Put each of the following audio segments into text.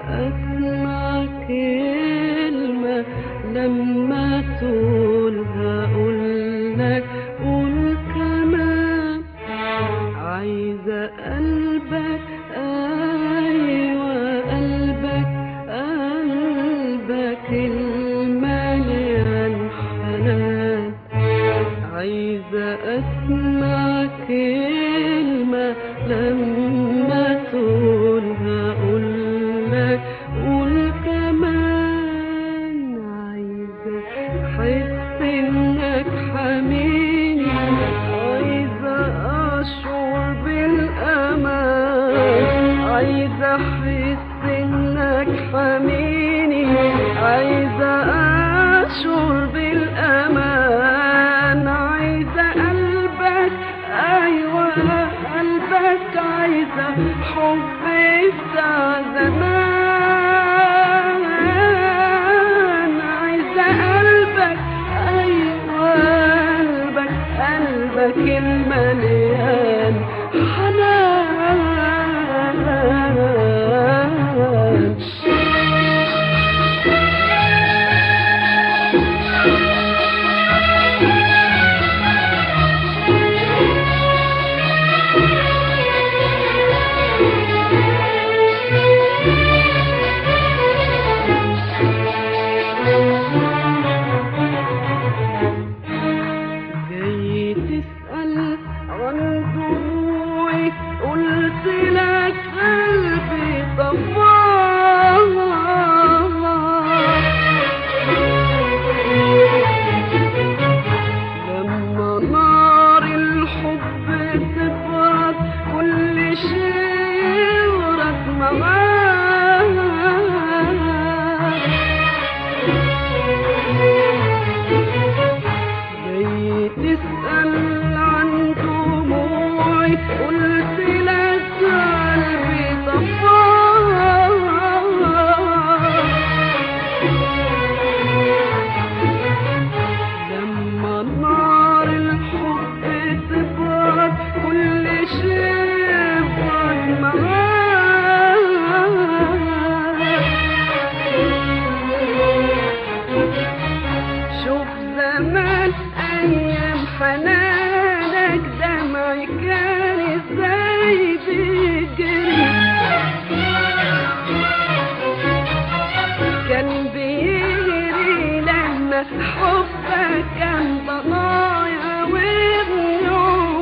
أسمع كلمة لما تقولها أقولك قول كمان. عايزة قلبك أيوة قلبك المليان حنان. عايزة أسمع كلمة لما تقولها أقولك قول كمان. عايزة أحس إنك حميني، عايزة أشعر بالأمان. عايزة أحس إنك حميني، عايزة أشعر بالأمان. عايزة قلبك أيوة قلبك، عايزة حب بتاع زمان. عايزة قلبك أيوة قلبك المليان حنان. قلت لك قلبي طفاه، لما نار الحب تبرد كل شيء يبرد معاه. جاي تسأل عن دموعي، قلت لك قلبي طفاه. لما نار الحب تبرد كل شيء يبرد معاه. شوف زمان أيام حنانك، دمعي كان ازاي بيجري. كان بيجري لما حبك كان ضنايا وبنوري.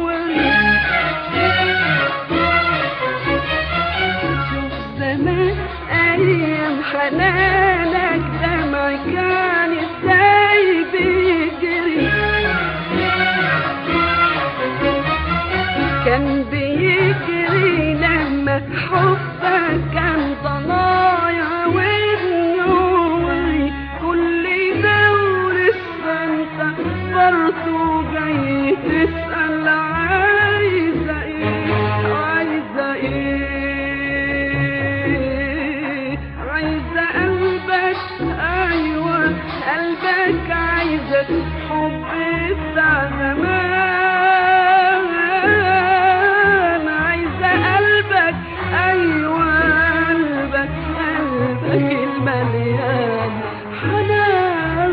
شوف زمان أيام حنانك، دمعي كان ازاي بيجري. كان بيجري لما حبك كان ضنايا ونوري. كل دور السنة برضو جاي تسأل عايزة ايه، عايزة ايه. عايزة قلبك ايوه قلبك، عايزة حب بتاع زمان. أيوة قلبك المليان حنان.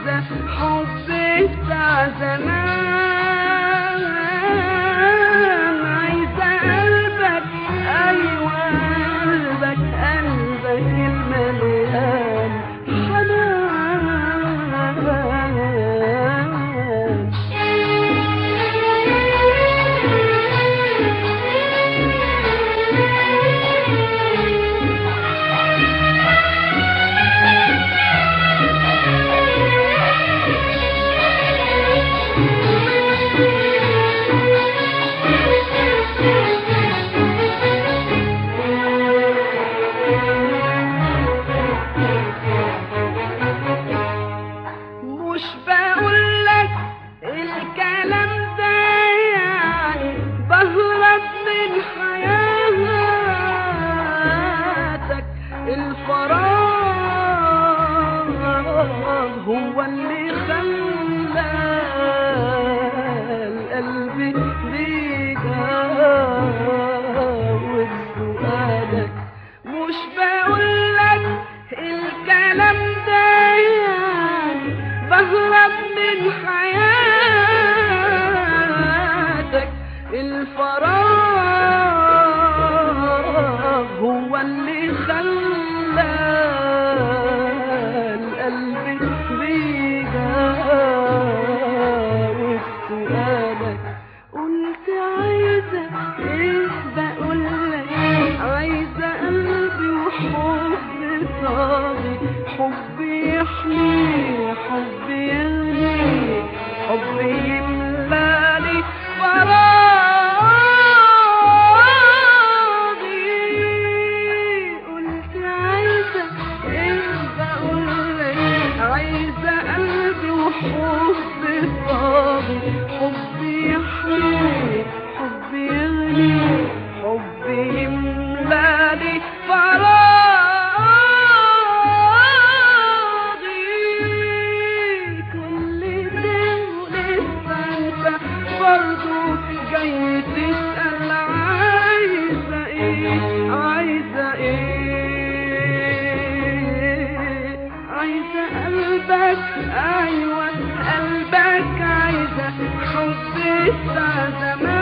عايزة حب بتاع زمان، عايزة قلبك أيوة قلبك المليان مش بقولك الكلام ده يعني بهرب من حياتك، الفراغ هو اللي خلى القلب بيجاوب سؤالك. مش بقولك الكلام ده يعني بهرب من حياتك، الفراغ هو اللي خلى القلب بيجاوب سؤالك. قلت عايزة ايه بقولك، عايزة قلبي وحب صافي، حب يحمي، حب يغني، حب يملاني فراغي. قلت عايزة ايه بقولك، عايزة قلبي وحب صافي، حب يحمي، حب يغني، حب يملاني فراغي. كل ده ولسه انت برضو جاي تسأل عايزة ايه، عايزة ايه، عايزة قلبك ايوه قلبك، عايزة حب بتاع زمان.